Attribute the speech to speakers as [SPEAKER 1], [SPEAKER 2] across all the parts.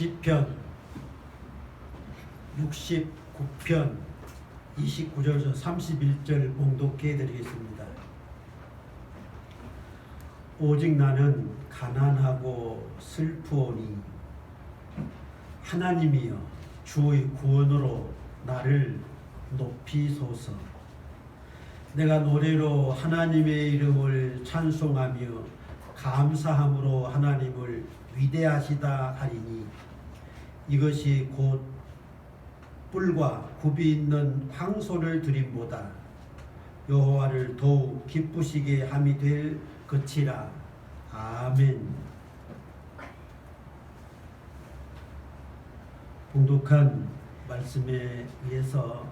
[SPEAKER 1] 시편 69편 29절에서 31절 봉독해 드리겠습니다. 오직 나는 가난하고 슬프오니 하나님이여 주의 구원으로 나를 높이소서. 내가 노래로 하나님의 이름을 찬송하며 감사함으로 하나님을 위대하시다 하리니 이것이 곧 뿔과 굽이 있는 황소를 드림보다 여호와를 더욱 기쁘시게 함이 될 것이라. 아멘. 봉독한 말씀에 의해서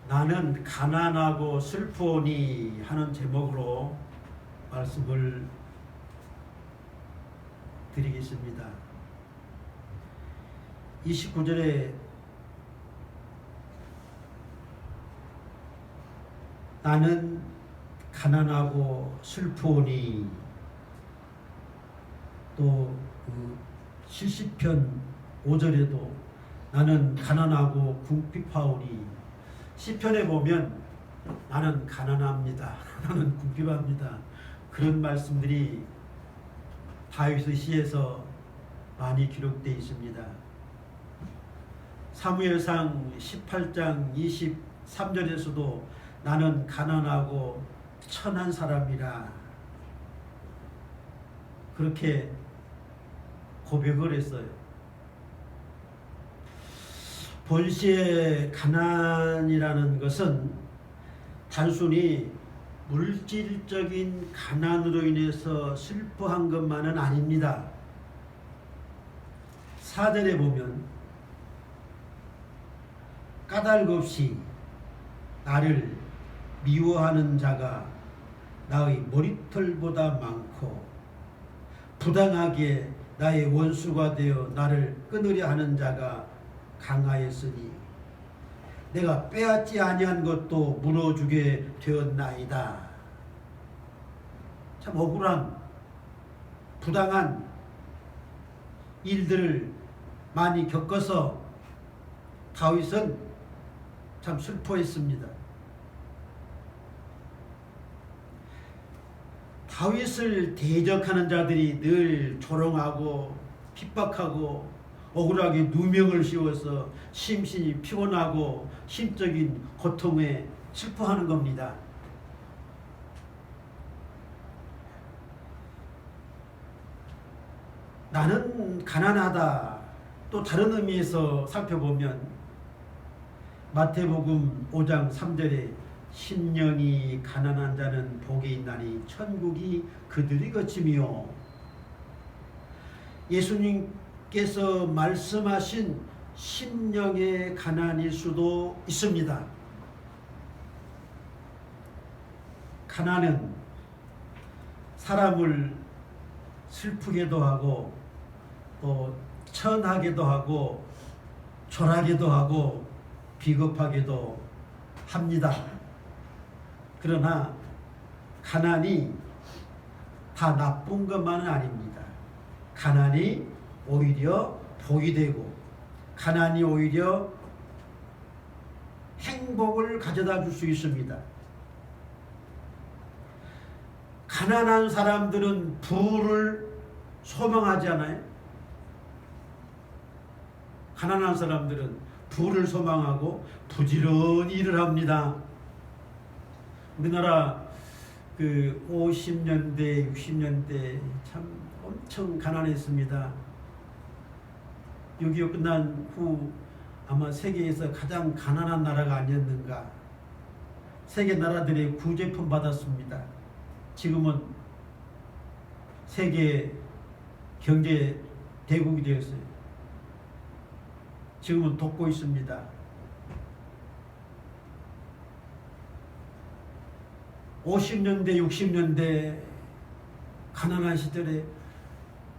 [SPEAKER 1] 나는 가난하고 슬프오니 하는 제목으로 말씀을 드리겠습니다. 29절에 나는 가난하고 슬프오니, 또 70편 5절에도 나는 가난하고 궁핍하오니, 시편에 보면 나는 가난합니다, 나는 궁핍합니다, 그런 말씀들이 다윗의 시에서 많이 기록되어 있습니다. 사무엘상 18장 23절에서도 나는 가난하고 천한 사람이라 그렇게 고백을 했어요. 본시의 가난이라는 것은 단순히 물질적인 가난으로 인해서 슬퍼한 것만은 아닙니다. 4절에 보면 까닭 없이 나를 미워하는 자가 나의 머리털보다 많고 부당하게 나의 원수가 되어 나를 끊으려 하는 자가 강하였으니 내가 빼앗지 아니한 것도 물어주게 되었나이다. 참 억울한 부당한 일들을 많이 겪어서 다윗은 참 슬퍼했습니다. 다윗을 대적하는 자들이 늘 조롱하고 핍박하고 억울하게 누명을 씌워서 심신이 피곤하고 심적인 고통에 슬퍼하는 겁니다. 나는 가난하다. 또 다른 의미에서 살펴보면 마태복음 5장 3절에 심령이 가난한 자는 복이 있나니 천국이 그들의 것이며, 예수님께서 말씀하신 심령의 가난일 수도 있습니다. 가난은 사람을 슬프게도 하고 또 천하게도 하고 초라하게도 하고 비겁하게도 합니다. 그러나 가난이 다 나쁜 것만은 아닙니다. 가난이 오히려 복이 되고 가난이 오히려 행복을 가져다 줄 수 있습니다. 가난한 사람들은 부를 소망하지 않아요? 가난한 사람들은 부를 소망하고 부지런히 일을 합니다. 우리나라 50년대, 60년대 참 엄청 가난했습니다. 6.25 끝난 후 아마 세계에서 가장 가난한 나라가 아니었는가. 세계 나라들의 구제품 받았습니다. 지금은 세계 경제 대국이 되었어요. 지금은 돕고 있습니다. (50년대) 60년대 가난한 시절에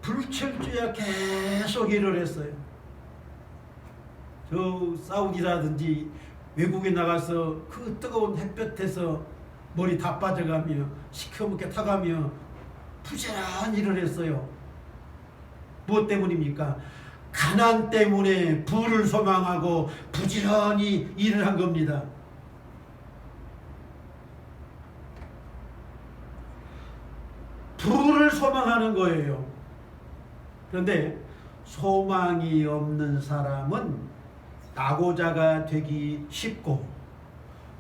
[SPEAKER 1] 불철주야 계속 일을 했어요. 저 사우디라든지 외국에 나가서 그 뜨거운 햇볕에서 머리 다 빠져가며 시커멓게 타가며 부지런한 일을 했어요. 무엇 때문입니까? 가난 때문에 부를 소망하고 부지런히 일을 한 겁니다. 부를 소망하는 거예요. 그런데 소망이 없는 사람은 낙오자가 되기 쉽고,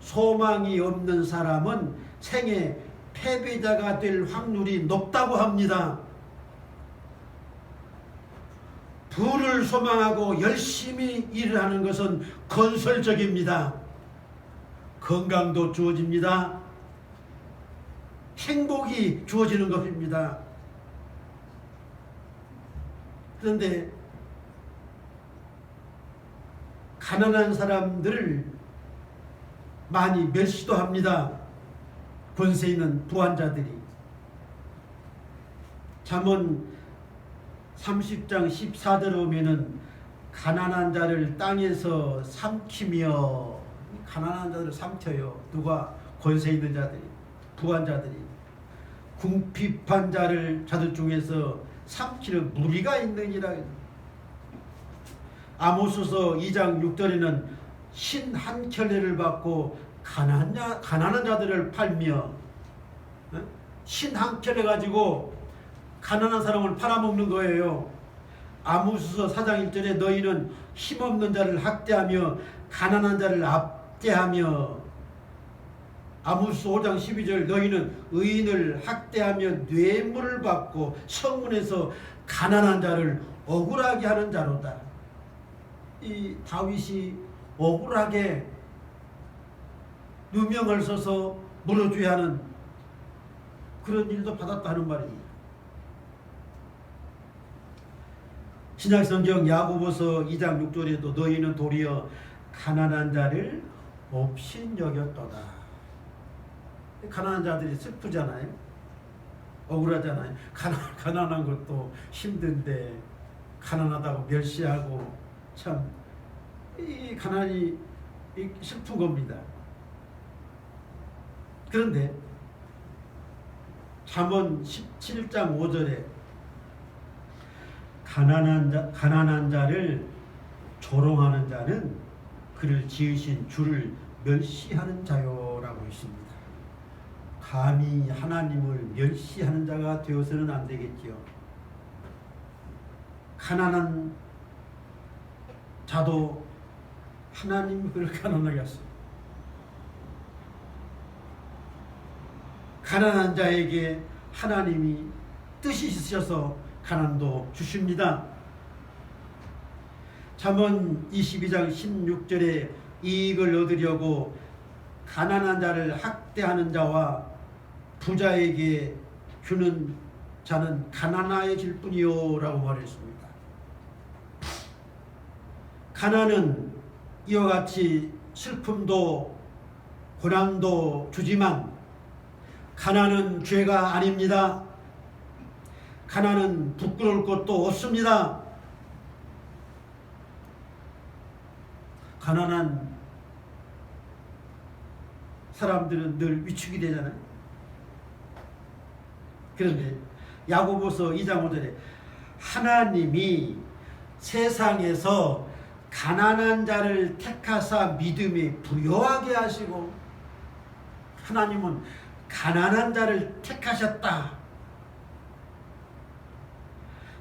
[SPEAKER 1] 소망이 없는 사람은 생애 패배자가 될 확률이 높다고 합니다. 부를 소망하고 열심히 일을 하는 것은 건설적입니다. 건강도 주어집니다. 행복이 주어지는 것입니다. 그런데 가난한 사람들을 많이 멸시도 합니다. 권세 있는 부한자들이. 잠언 30장 14절에 보면은 가난한 자를 땅에서 삼키며, 가난한 자들을 삼켜요. 누가? 권세 있는 자들이, 부한 자들이. 궁핍한 자들 중에서 삼키는 무리가 있느니라. 아모스서 2장 6절에는 신 한 켤레를 받고 가난한 자들을 팔며, 신 한 켤레 가지고 가난한 사람을 팔아먹는 거예요. 아모스서 4장 1절에 너희는 힘없는 자를 학대하며 가난한 자를 압제하며, 아모스 5장 12절 너희는 의인을 학대하며 뇌물을 받고 성문에서 가난한 자를 억울하게 하는 자로다. 이 다윗이 억울하게 누명을 써서 물어줘야 하는 그런 일도 받았다 하는 말입니다. 신약성경 야고보서 2장 6절에도 너희는 도리어 가난한 자를 업신여겼도다. 가난한 자들이 슬프잖아요. 억울하잖아요. 가난한 것도 힘든데 가난하다고 멸시하고, 참 이 가난이 슬픈 겁니다. 그런데 잠언 17장 5절에 가난한 자를 조롱하는 자는 그를 지으신 주를 멸시하는 자요라고 있습니다. 감히 하나님을 멸시하는 자가 되어서는 안 되겠지요. 가난한 자도 하나님이 그를 가난하게 하십니다. 가난한 자에게 하나님이 뜻이 있으셔서 가난도 주십니다. 잠언 22장 16절에 이익을 얻으려고 가난한 자를 학대하는 자와 부자에게 주는 자는 가난해질 뿐이요 라고 말했습니다. 가난은 이와 같이 슬픔도 고난도 주지만 가난은 죄가 아닙니다. 가난은 부끄러울 것도 없습니다. 가난한 사람들은 늘 위축이 되잖아요. 그런데 야고보서 2장 5절에 하나님이 세상에서 가난한 자를 택하사 믿음에 부요하게 하시고, 하나님은 가난한 자를 택하셨다.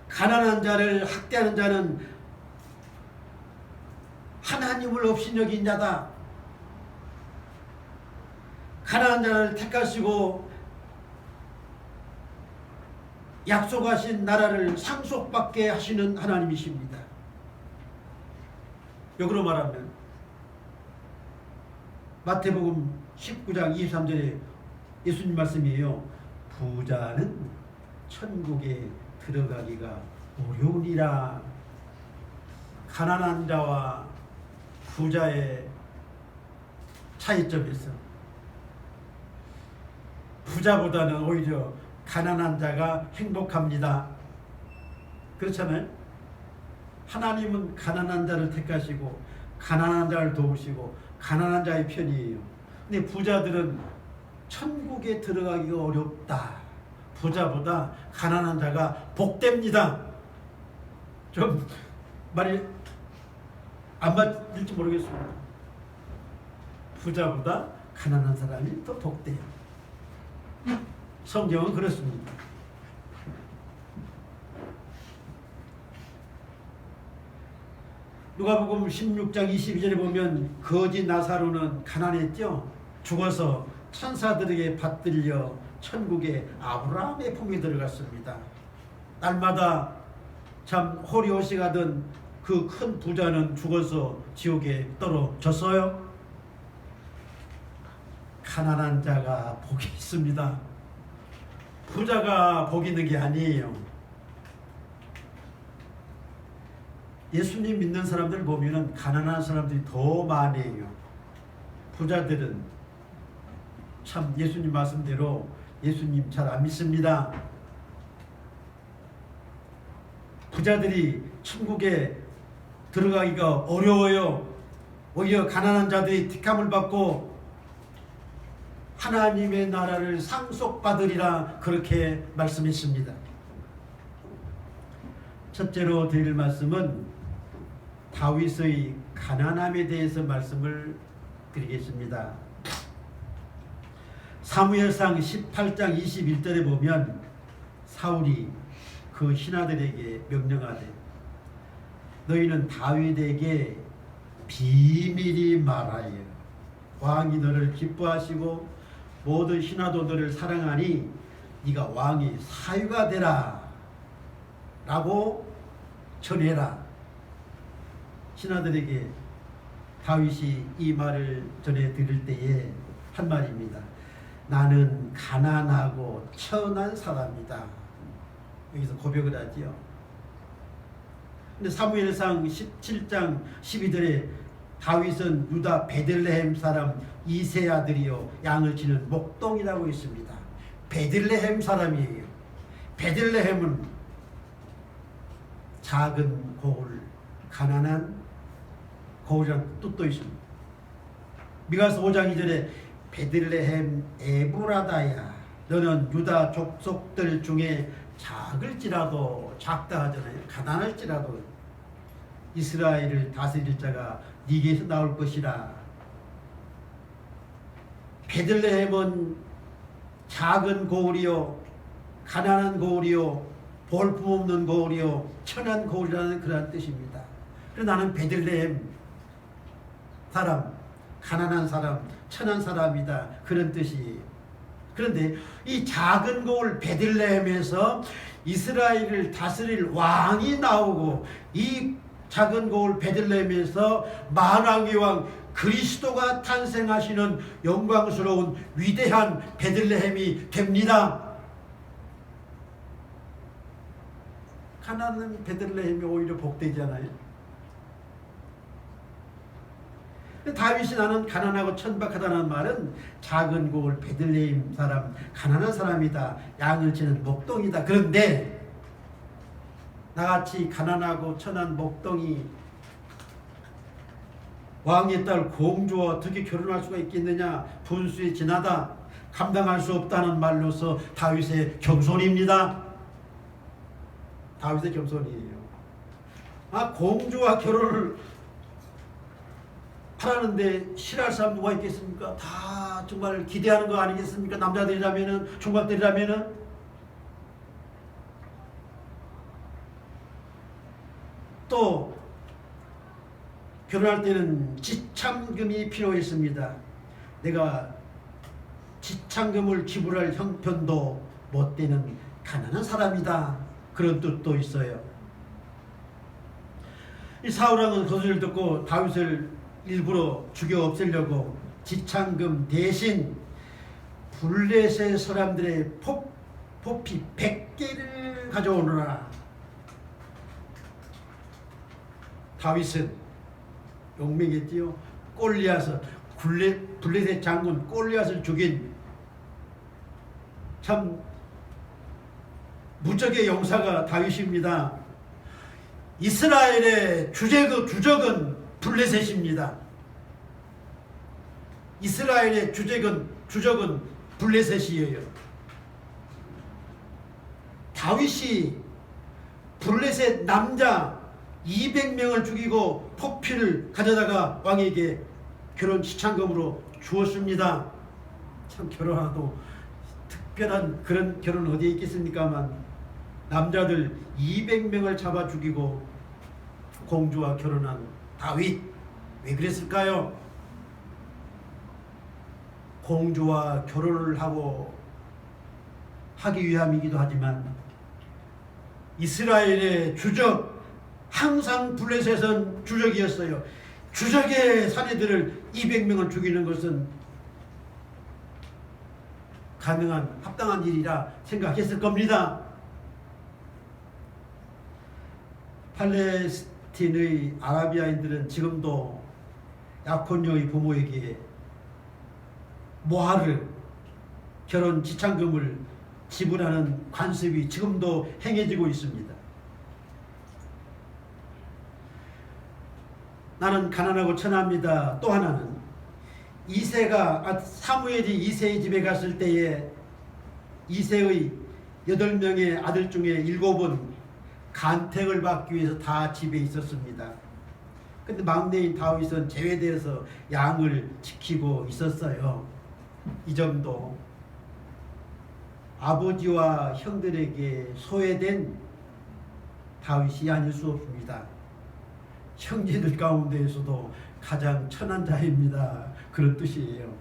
[SPEAKER 1] 가난한 자를 학대하는 자는 하나님을 업신여긴 자다. 가난한 자를 택하시고 약속하신 나라를 상속받게 하시는 하나님이십니다. 역으로 말하면 마태복음 19장 23절에 예수님 말씀이에요. 부자는 천국에 들어가기가 어려우니라. 가난한 자와 부자의 차이점에서 부자보다는 오히려 가난한 자가 행복합니다. 그렇잖아요. 하나님은 가난한 자를 택하시고 가난한 자를 도우시고 가난한 자의 편이에요. 근데 부자들은 천국에 들어가기가 어렵다. 부자보다 가난한 자가 복됩니다. 좀 말이 안 맞을지 모르겠습니다. 부자보다 가난한 사람이 더 복돼요. 성경은 그렇습니다. 누가복음 16장 22절에 보면 거지 나사로는 가난했죠. 죽어서 천사들에게 받들려 천국의 아브라함의 품에 들어갔습니다. 날마다 참 호리호식하던 그 큰 부자는 죽어서 지옥에 떨어졌어요. 가난한 자가 복이 있습니다. 부자가 복이 있는 게 아니에요. 예수님 믿는 사람들 보면은 가난한 사람들이 더 많아요. 부자들은 참 예수님 말씀대로 예수님 잘 안 믿습니다. 부자들이 천국에 들어가기가 어려워요. 오히려 가난한 자들이 택함을 받고 하나님의 나라를 상속받으리라 그렇게 말씀했습니다. 첫째로 드릴 말씀은 다윗의 가난함에 대해서 말씀을 드리겠습니다. 사무엘상 18장 21절에 보면 사울이 그 신하들에게 명령하되 너희는 다윗에게 비밀히 말하여 왕이 너를 기뻐하시고 모든 신하도 너를 사랑하니 네가 왕의 사위가 되라 라고 전해라. 신하들에게 다윗이 이 말을 전해 드릴 때에 한 말입니다. 나는 가난하고 천한 사람이다. 여기서 고백을 하지요. 근데 사무엘상 17장 12절에 다윗은 유다 베들레헴 사람 이세 아들이요 양을 치는 목동이라고 있습니다. 베들레헴 사람이에요. 베들레헴은 작은 고을, 가난한 고을이라는 뜻도 있습니다. 미가서 5장 2절에 베들레헴 에브라다야 너는 유다 족속들 중에 작을지라도 작다 하잖아요. 가난할지라도 이스라엘을 다스릴 자가 네게서 나올 것이라. 베들레헴은 작은 고을이요 가난한 고을이요 볼품없는 고을이요 천한 고을이라는 그런 뜻입니다. 그래서 나는 베들레헴 사람, 가난한 사람, 천한 사람이다 그런 뜻이에요. 그런데 이 작은 고을 베들레헴에서 이스라엘을 다스릴 왕이 나오고 이 작은 고을 베들레헴에서 만왕의 왕 그리스도가 탄생하시는 영광스러운 위대한 베들레헴이 됩니다. 가난한 베들레헴이 오히려 복되잖아요. 다윗이 나는 가난하고 천박하다는 말은 작은 고을 베들레헴 사람, 가난한 사람이다. 양을 치는 목동이다. 그런데 나같이 가난하고 천한 목동이 왕의 딸 공주와 어떻게 결혼할 수가 있겠느냐. 분수에 지나다 감당할 수 없다는 말로서 다윗의 겸손입니다. 다윗의 겸손이에요. 공주와 결혼을 하라는데 싫어할 사람 누가 있겠습니까? 다 정말 기대하는 거 아니겠습니까? 남자들이라면은, 총각들이라면은. 또 결혼할 때는 지참금이 필요했습니다. 내가 지참금을 지불할 형편도 못 되는 가난한 사람이다. 그런 뜻도 있어요. 이 사울왕은 거짓을 듣고 다윗을 일부러 죽여 없애려고 지참금 대신 블레셋 사람들의 포피 100개를 가져오느라. 다윗은 용맹했지요. 골리앗을 블레셋 장군 골리앗을 죽인 참 무적의 용사가 다윗입니다. 이스라엘의 주적은 블레셋입니다. 이스라엘의 주적은 블레셋이에요. 다윗이 블레셋 남자 200명을 죽이고 포피를 가져다가 왕에게 결혼 시창금으로 주었습니다. 참 결혼하도 특별한 그런 결혼 어디에 있겠습니까만 남자들 200명을 잡아 죽이고 공주와 결혼한 다윗 왜 그랬을까요? 공주와 결혼을 하기 위함이기도 하지만 이스라엘의 주적 항상 블레셋은 주적이었어요. 주적의 사내들을 200명을 죽이는 것은 가능한 합당한 일이라 생각했을 겁니다. 팔레스틴의 아라비아인들은 지금도 약혼녀의 부모에게 모하르 결혼 지참금을 지불하는 관습이 지금도 행해지고 있습니다. 나는 가난하고 천합니다. 또 하나는 사무엘이 이새의 집에 갔을 때에 이새의 8명의 아들 중에 7은 간택을 받기 위해서 다 집에 있었습니다. 근데 막내인 다윗은 제외되어서 양을 지키고 있었어요. 이 점도 아버지와 형들에게 소외된 다윗이 아닐 수 없습니다. 형제들 가운데에서도 가장 천한 자입니다. 그런 뜻이에요.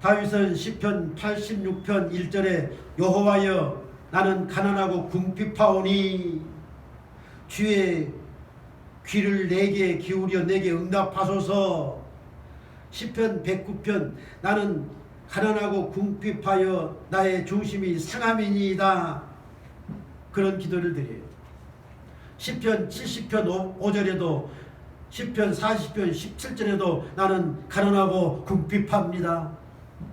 [SPEAKER 1] 다윗은 시편 86편 1절에 여호와여 나는 가난하고 궁핍하오니 주의 귀를 내게 기울여 내게 응답하소서. 시편 109편 나는 가난하고 궁핍하여 나의 중심이 상함이니이다. 그런 기도를 드려요. 시편 70편 5절에도 시편 40편 17절에도 나는 가난하고 궁핍합니다.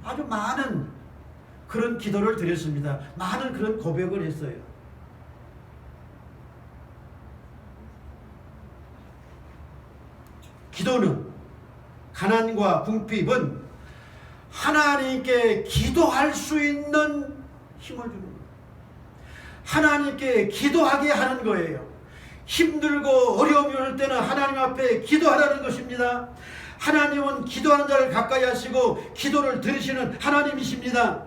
[SPEAKER 1] 아주 많은 그런 기도를 드렸습니다. 많은 그런 고백을 했어요. 기도는 가난과 궁핍은 하나님께 기도할 수 있는 힘을 주는 거예요. 하나님께 기도하게 하는 거예요. 힘들고 어려움이 올 때는 하나님 앞에 기도하라는 것입니다. 하나님은 기도하는 자를 가까이 하시고 기도를 들으시는 하나님이십니다.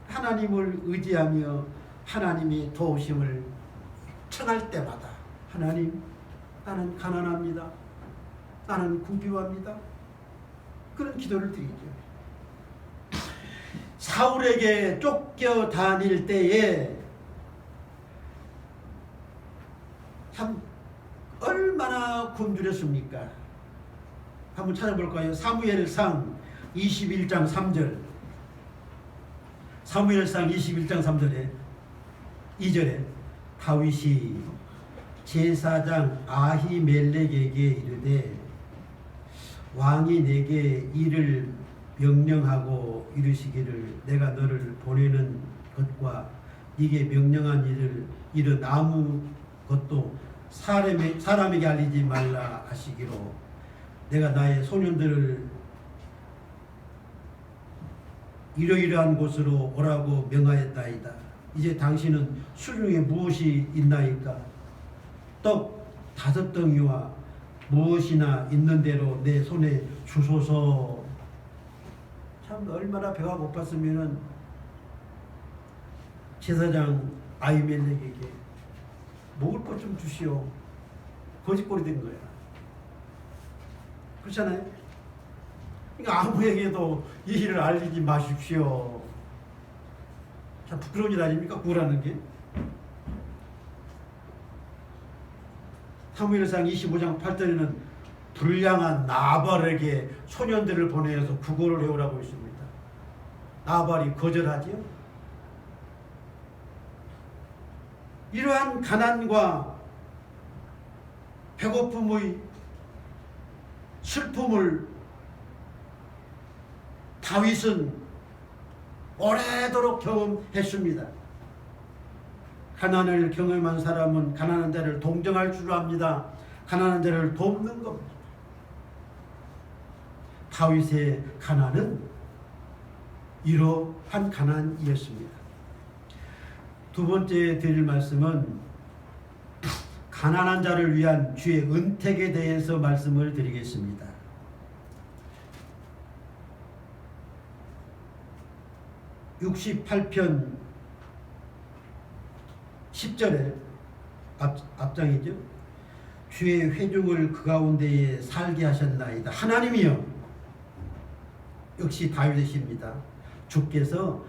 [SPEAKER 1] 하나님을 의지하며 하나님이 도우심을 청할 때마다 하나님 나는 가난합니다. 나는 궁핍합니다. 그런 기도를 드리죠. 사울에게 쫓겨 다닐 때에 참 얼마나 굶주렸습니까? 한번 찾아볼까요? 사무엘상 21장 3절. 사무엘상 21장 3절에 2절에 다윗이 제사장 아히멜렉에게 이르되 왕이 내게 이를 명령하고 이르시기를 내가 너를 보내는 것과 네게 명령한 일은 아무 것도 사람에게 알리지 말라 하시기로 내가 나의 소년들을 이러이러한 곳으로 오라고 명하였나이다. 이제 당신은 수중에 무엇이 있나이까? 떡 5덩이와 무엇이나 있는 대로 내 손에 주소서. 참 얼마나 배가 고팠으면은 제사장 아히멜렉에게 먹을 것 좀 주시오. 거짓골이 된 거야. 그렇잖아요? 그러니까 아무에게도 이 일을 알리지 마십시오. 참 부끄러운 일 아닙니까? 구라는 게. 사무엘상 25장 8절에는 불량한 나발에게 소년들을 보내서 구걸을 해오라고 있습니다. 나발이 거절하지요. 이러한 가난과 배고픔의 슬픔을 다윗은 오래도록 경험했습니다. 가난을 경험한 사람은 가난한 자를 동정할 줄 압니다. 가난한 자를 돕는 겁니다. 다윗의 가난은 이러한 가난이었습니다. 두 번째 드릴 말씀은 가난한 자를 위한 주의 은택에 대해서 말씀을 드리겠습니다. 68편 10절에 앞장이죠. 주의 회중을 그 가운데에 살게 하셨나이다. 하나님이여, 역시 다윗이십니다. 주께서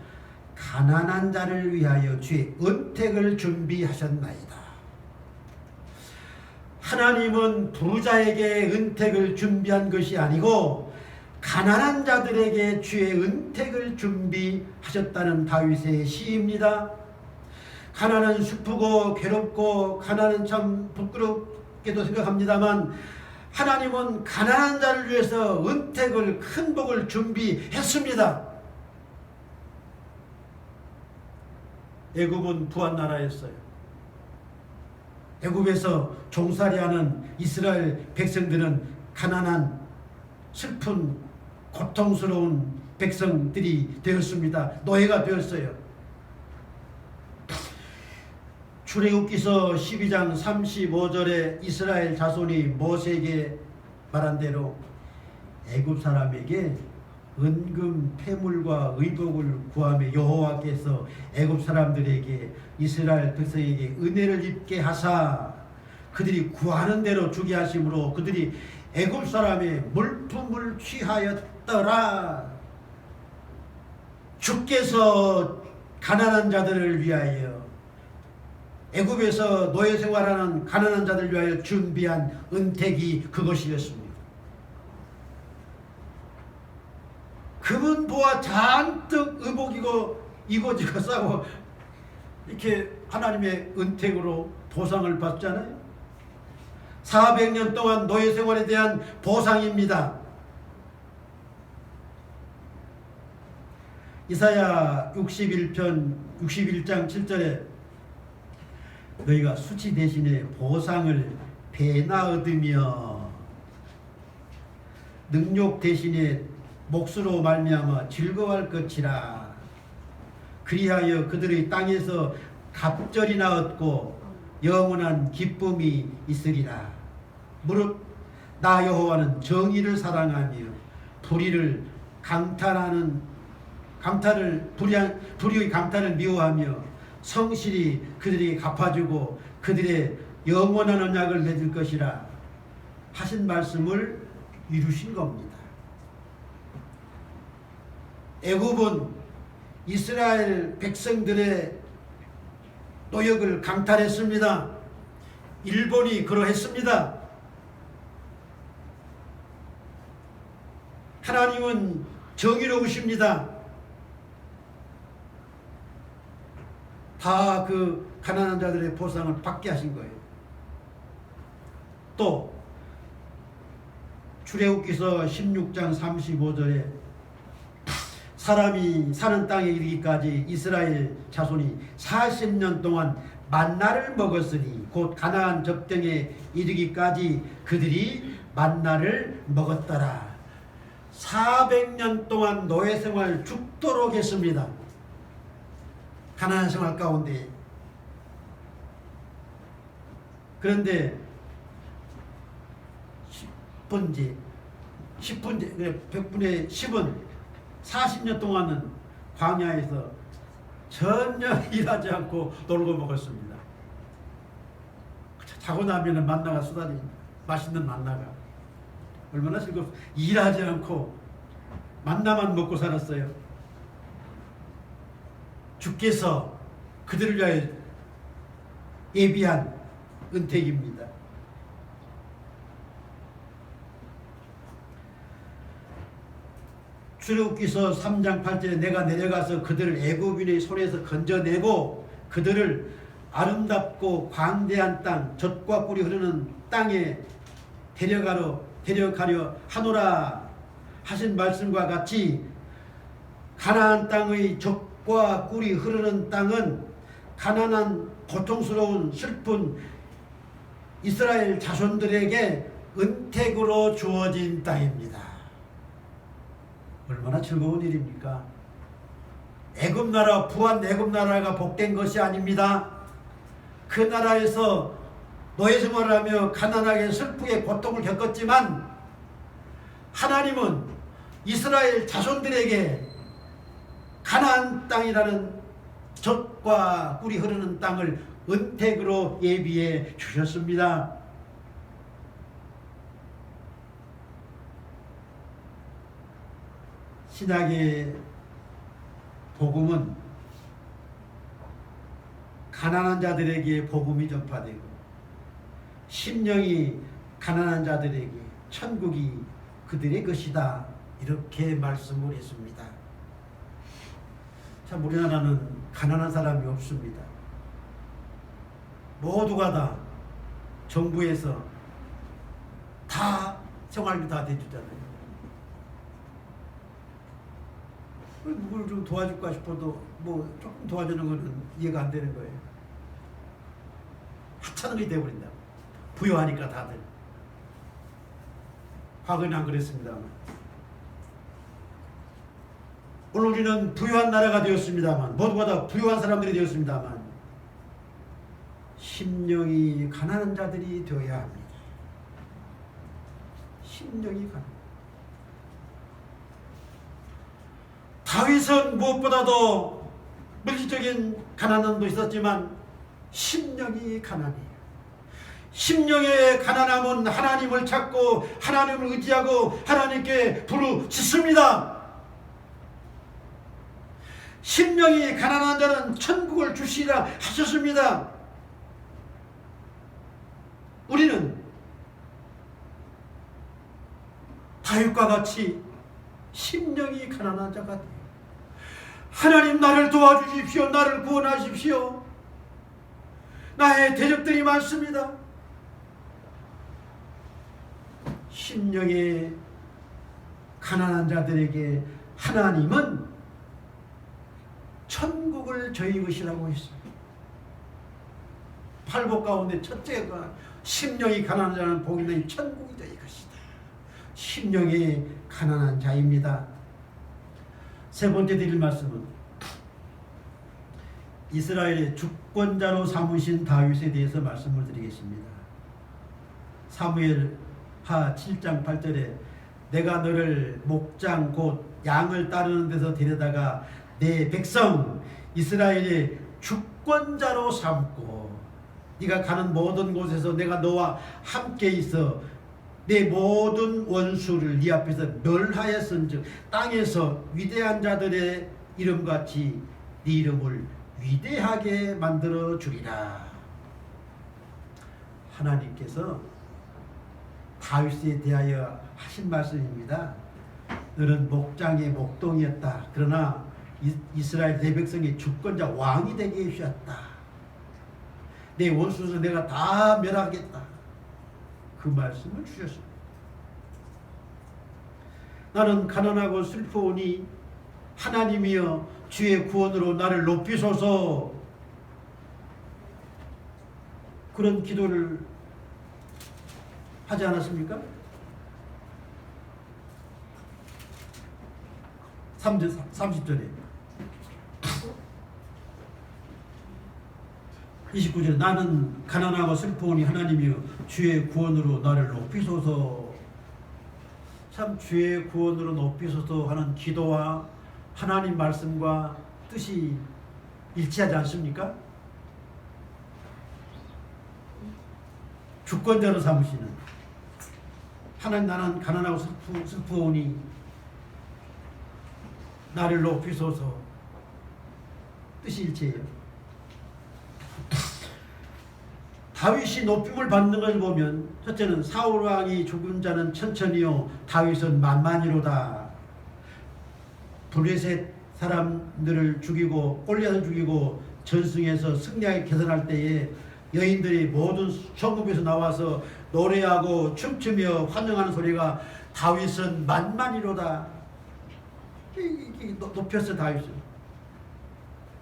[SPEAKER 1] 가난한 자를 위하여 주의 은택을 준비하셨나이다. 하나님은 부자에게 은택을 준비한 것이 아니고 가난한 자들에게 주의 은택을 준비하셨다는 다윗의 시입니다. 가난은 슬프고 괴롭고 가난은 참 부끄럽게도 생각합니다만 하나님은 가난한 자를 위해서 은택을, 큰 복을 준비했습니다. 애굽은 부한 나라였어요. 애굽에서 종살이하는 이스라엘 백성들은 가난한, 슬픈, 고통스러운 백성들이 되었습니다. 노예가 되었어요. 출애굽기서 12장 35절에 이스라엘 자손이 모세에게 말한 대로 애굽 사람에게 은금 패물과 의복을 구하며 여호와께서 애굽 사람들에게 이스라엘 백성에게 은혜를 입게 하사 그들이 구하는 대로 주게 하심으로 그들이 애굽 사람의 물품을 취하였더라. 주께서 가난한 자들을 위하여, 애굽에서 노예 생활하는 가난한 자들을 위하여 준비한 은택이 그것이었습니다. 금은보화 잔뜩 의복이고 이고지고 싸고 이렇게 하나님의 은택으로 보상을 받잖아요. 400년 동안 노예 생활에 대한 보상입니다. 이사야 61장 7절에 너희가 수치 대신에 보상을 배나 얻으며 능욕 대신에 몫으로 말미암아 즐거워할 것이라. 그리하여 그들의 땅에서 갑절이나 얻고 영원한 기쁨이 있으리라. 무릇 나 여호와는 정의를 사랑하며 불의의 강탈을 미워하며 성실히 그들에게 갚아주고 그들의 영원한 언약을 맺을 것이라 하신 말씀을 이루신 겁니다. 애굽은 이스라엘 백성들의 노역을 강탈했습니다. 일본이 그러했습니다. 하나님은 정의로우십니다. 다 그 가난한 자들의 보상을 받게 하신 거예요. 또 출애굽기서 16장 35절에 사람이 사는 땅에 이르기까지 이스라엘 자손이 40년 동안 만나를 먹었으니 곧 가나안 접경에 이르기까지 그들이 만나를 먹었더라. 400년 동안 노예 생활 죽도록 했습니다. 가난한 생활 가운데. 그런데 10분째 100분의 10은 40년 동안은 광야에서 전혀 일하지 않고 놀고 먹었습니다. 자고 나면 만나가 쏟아집니다. 맛있는 만나가. 얼마나 즐겁. 일하지 않고 만나만 먹고 살았어요. 주께서 그들을 위하여 예비한 은택입니다. 출애굽기서 3장 8절에 내가 내려가서 그들을 애굽인의 손에서 건져내고 그들을 아름답고 광대한 땅, 젖과 꿀이 흐르는 땅에 데려가려 하노라 하신 말씀과 같이 가나안 땅의 젖과 꿀이 흐르는 땅은 가난한 고통스러운 슬픈 이스라엘 자손들에게 은택으로 주어진 땅입니다. 얼마나 즐거운 일입니까? 애굽 나라, 부한 애굽 나라가 복된 것이 아닙니다. 그 나라에서 노예 생활을 하며 가난하게 슬프게 고통을 겪었지만 하나님은 이스라엘 자손들에게 가나안 땅이라는 젖과 꿀이 흐르는 땅을 은택으로 예비해 주셨습니다. 신약의 복음은 가난한 자들에게 복음이 전파되고 심령이 가난한 자들에게 천국이 그들의 것이다, 이렇게 말씀을 했습니다. 참 우리나라는 가난한 사람이 없습니다. 모두가 다 정부에서 다 생활비 다 대주잖아요. 누구를 좀 도와줄까 싶어도 뭐 조금 도와주는 거는 이해가 안 되는 거예요. 하찮은 게 돼버린다. 부유하니까 다들. 과거에는 안 그랬습니다만. 오늘 우리는 부유한 나라가 되었습니다만, 모두가 다 부유한 사람들이 되었습니다만, 심령이 가난한 자들이 되어야 합니다. 심령이 가난. 다윗은 무엇보다도 물질적인 가난함도 있었지만 심령이 가난해요. 심령의 가난함은 하나님을 찾고 하나님을 의지하고 하나님께 부르짖습니다. 심령이 가난한 자는 천국을 주시리라 하셨습니다. 우리는 다윗과 같이 심령이 가난한 자가 돼요. 하나님, 나를 도와주십시오. 나를 구원하십시오. 나의 대적들이 많습니다. 심령의 가난한 자들에게 하나님은 천국을 저희 것이라고 했습니다. 팔복 가운데 첫째가 심령이 가난한 자는 복이 있나니 천국이 저희 것이다. 심령이 가난한 자입니다. 세 번째 드릴 말씀은 이스라엘의 주권자로 삼으신 다윗에 대해서 말씀을 드리겠습니다. 사무엘하 7장 8절에 내가 너를 목장 곧 양을 따르는 데서 데려다가 내 백성 이스라엘의 주권자로 삼고 네가 가는 모든 곳에서 내가 너와 함께 있어 내 모든 원수를 네 앞에서 멸하였은즉 땅에서 위대한 자들의 이름같이 네 이름을 위대하게 만들어 주리라. 하나님께서 다윗에 대하여 하신 말씀입니다. 너는 목장의 목동이었다. 그러나 이스라엘 내 백성의 주권자 왕이 되게 해주셨다. 내 원수를 내가 다 멸하겠다. 그 말씀을 주셨습니다. 나는 가난하고 슬퍼오니 하나님이여 주의 구원으로 나를 높이소서. 그런 기도를 하지 않았습니까? 30절에 29절에 나는 가난하고 슬퍼오니 하나님이여 주의 구원으로 나를 높이소서. 참 주의 구원으로 높이소서 하는 기도와 하나님 말씀과 뜻이 일치하지 않습니까? 주권자로 삼으시는 하나님, 나는 가난하고 슬퍼오니 나를 높이소서. 뜻이 일치해요. 다윗이 높임을 받는 것을 보면 첫째는 사울 왕이 죽은 자는 천천히요 다윗은 만만히로다. 블레셋 사람들을 죽이고 골리앗을 죽이고 전승에서 승리하게 개선할 때에 여인들이 모든 성읍에서 나와서 노래하고 춤추며 환영하는 소리가 다윗은 만만히로다. 높였어 다윗을.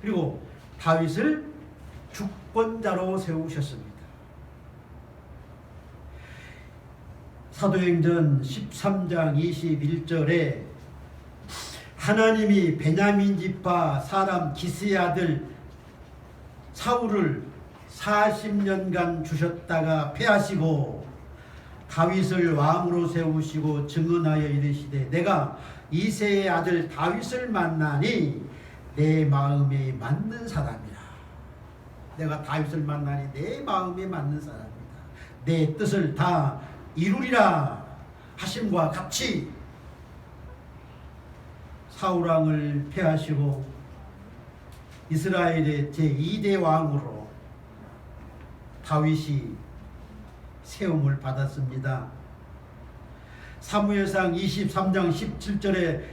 [SPEAKER 1] 그리고 다윗을 주권자로 세우셨습니다. 사도행전 13장 21절에 하나님이 베냐민 지파 사람 기스의 아들 사울을 40년간 주셨다가 패하시고 다윗을 왕으로 세우시고 증언하여 이르시되 내가 이새의 아들 다윗을 만나니 내 마음에 맞는 사람이라. 내가 다윗을 만나니 내 마음에 맞는 사람이다. 내 뜻을 다 이루리라 하심과 같이 사울왕을 패하시고 이스라엘의 제2대 왕으로 다윗이 세움을 받았습니다. 사무엘상 23장 17절에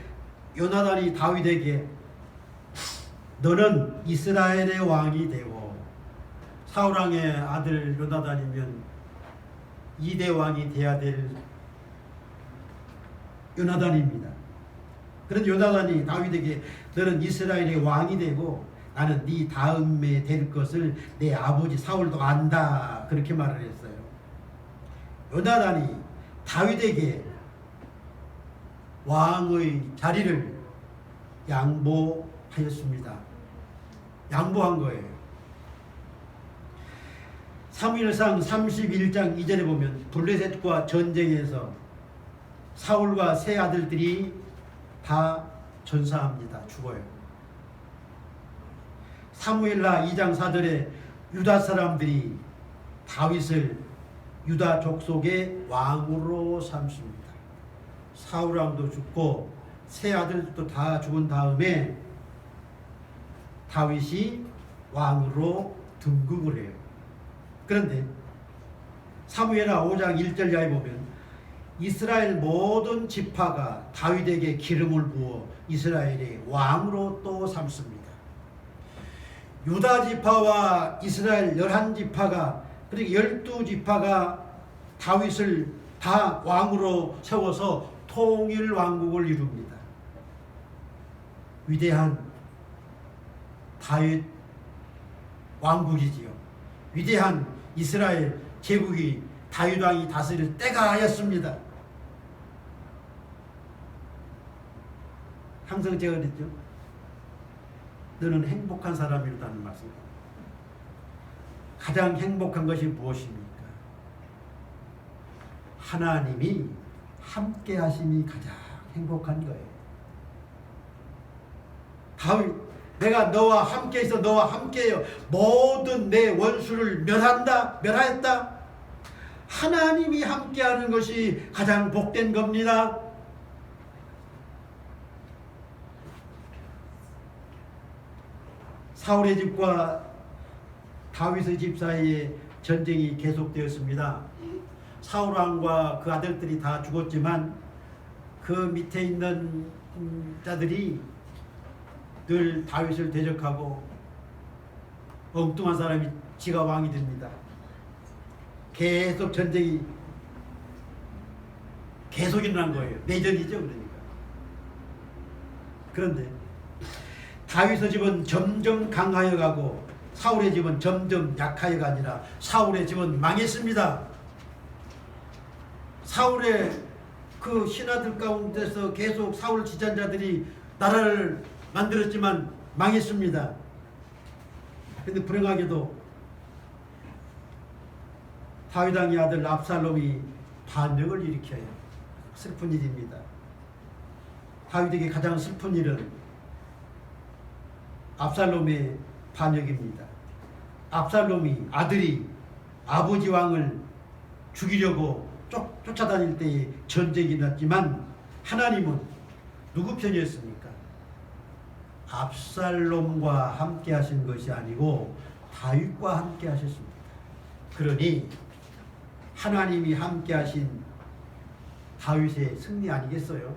[SPEAKER 1] 요나단이 다윗에게 너는 이스라엘의 왕이 되고, 사울왕의 아들 요나단이면 2대 왕이 되어야 될 요나단입니다. 그런 요나단이 다윗에게 너는 이스라엘의 왕이 되고 나는 네 다음에 될 것을 내 아버지 사울도 안다, 그렇게 말을 했어요. 요나단이 다윗에게 왕의 자리를 양보하였습니다. 양보한 거예요. 사무엘상 31장 2절에 보면 블레셋과 전쟁에서 사울과 세 아들들이 다 전사합니다. 죽어요. 사무엘하 2장 4절에 유다 사람들이 다윗을 유다 족속의 왕으로 삼습니다. 사울왕도 죽고 세 아들도 다 죽은 다음에 다윗이 왕으로 등극을 해요. 그런데 사무엘하 5장 1절야에 보면 이스라엘 모든 지파가 다윗에게 기름을 부어 이스라엘의 왕으로 또 삼습니다. 유다 지파와 이스라엘 11지파가, 그러니까 12지파가 다윗을 다 왕으로 세워서 통일 왕국을 이룹니다. 위대한 다윗 왕국이지요. 위대한 이스라엘 제국이 다윗 왕이 다스릴 때가 하였습니다. 항상 제가 그랬죠. 너는 행복한 사람이라는 말씀입니다. 가장 행복한 것이 무엇입니까? 하나님이 함께 하심이 가장 행복한 거예요. 다윗, 내가 너와 함께 있어, 너와 함께해요. 모든 내 원수를 멸하였다. 하나님이 함께하는 것이 가장 복된 겁니다. 사울의 집과 다윗의 집 사이에 전쟁이 계속되었습니다. 사울왕과 그 아들들이 다 죽었지만 그 밑에 있는 자들이 늘 다윗을 대적하고 엉뚱한 사람이 지가 왕이 됩니다. 계속 전쟁이 계속 일어난 거예요. 내전이죠. 그러니까. 그런데 다윗의 집은 점점 강하여 가고 사울의 집은 점점 약하여가 아니라 사울의 집은 망했습니다. 사울의 그 신하들 가운데서 계속 사울 지존자들이 나라를 만들었지만 망했습니다. 그런데 불행하게도 다윗 왕의 아들 압살롬이 반역을 일으켜요. 슬픈 일입니다. 다윗에게 가장 슬픈 일은 압살롬의 반역입니다. 압살롬이 아들이 아버지 왕을 죽이려고 쫓아다닐 때에 전쟁이 났지만 하나님은 누구 편이었습니까? 압살롬과 함께 하신 것이 아니고 다윗과 함께 하셨습니다. 그러니 하나님이 함께 하신 다윗의 승리 아니겠어요?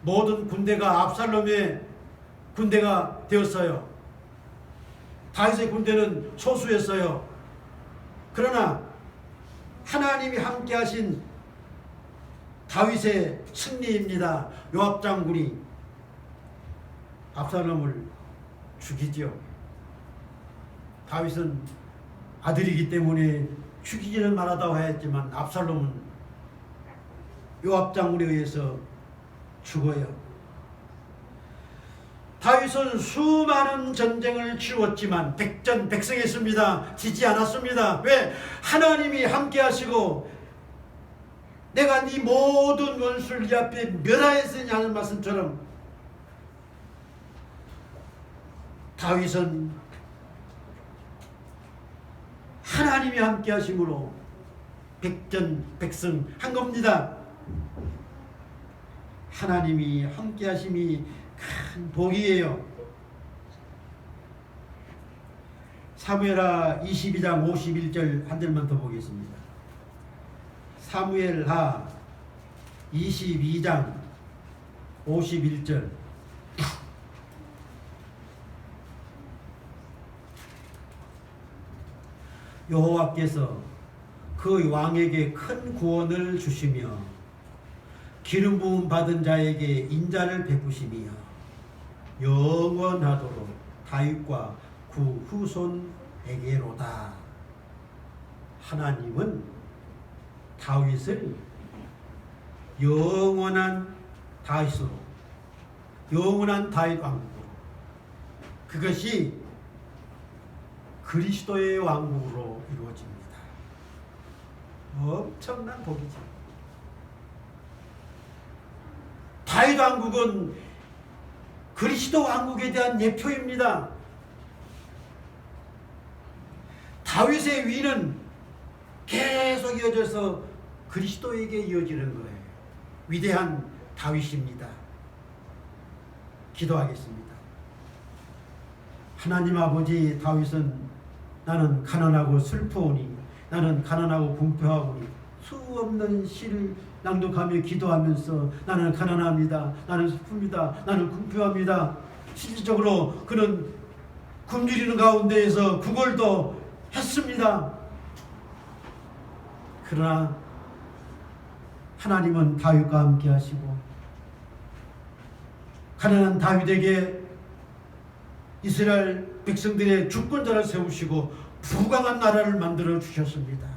[SPEAKER 1] 모든 군대가 압살롬의 군대가 되었어요. 다윗의 군대는 소수였어요. 그러나 하나님이 함께 하신 다윗의 승리입니다. 요압 장군이 압살롬을 죽이죠. 다윗은 아들이기 때문에 죽이지는 말하다고 했지만 압살롬은 요압 장군에 의해서 죽어요. 다윗은 수많은 전쟁을 치루었지만 백전백승했습니다. 지지 않았습니다. 왜? 하나님이 함께 하시고 내가 네 모든 원수를 네 앞에 멸하였으니 하는 말씀처럼 다윗은 하나님이 함께 하심으로 백전백승한 겁니다. 하나님이 함께 하심이 큰 복이에요. 사무엘하 22장 51절 한 절만 더 보겠습니다. 사무엘하 22장 51절. 여호와께서 그 왕에게 큰 구원을 주시며 기름 부음 받은 자에게 인자를 베푸시며 영원하도록 다윗과 그 후손에게로다. 하나님은 다윗을 영원한 다윗으로, 영원한 다윗 왕국으로, 그것이 그리스도의 왕국으로 이루어집니다. 엄청난 복이죠. 다윗 왕국은 그리스도 왕국에 대한 예표입니다. 다윗의 위는 계속 이어져서 그리스도에게 이어지는 거예요. 위대한 다윗입니다. 기도하겠습니다. 하나님 아버지, 다윗은 나는 가난하고 슬퍼오니, 나는 가난하고 궁핍하오니 수 없는 시를 낭독하며 기도하면서 나는 가난합니다. 나는 슬픕니다. 나는 궁핍합니다. 실질적으로 그는 굶주리는 가운데에서 구걸도 했습니다. 그러나 하나님은 다윗과 함께 하시고 가난한 다윗에게 이스라엘 백성들의 주권자를 세우시고 부강한 나라를 만들어 주셨습니다.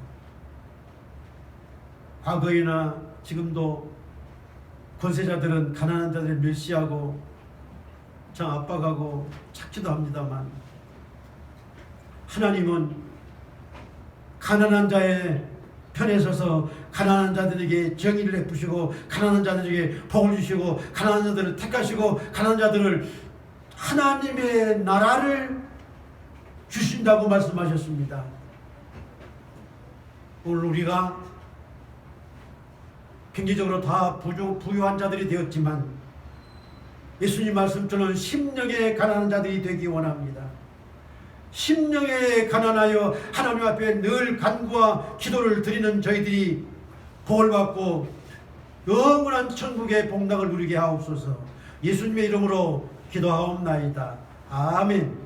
[SPEAKER 1] 과거에나 지금도 권세자들은 가난한 자들을 멸시하고 참 압박하고 찾기도 합니다만, 하나님은 가난한 자의 편에 서서 가난한 자들에게 정의를 베푸시고 가난한 자들에게 복을 주시고 가난한 자들을 택하시고 가난한 자들을 하나님의 나라를 주신다고 말씀하셨습니다. 오늘 우리가 경제적으로 다 부유한 자들이 되었지만 예수님 말씀처럼 심령의 가난한 자들이 되기 원합니다. 심령에 가난하여 하나님 앞에 늘 간구와 기도를 드리는 저희들이 복을 받고 영원한 천국의 복락을 누리게 하옵소서. 예수님의 이름으로 기도하옵나이다. 아멘.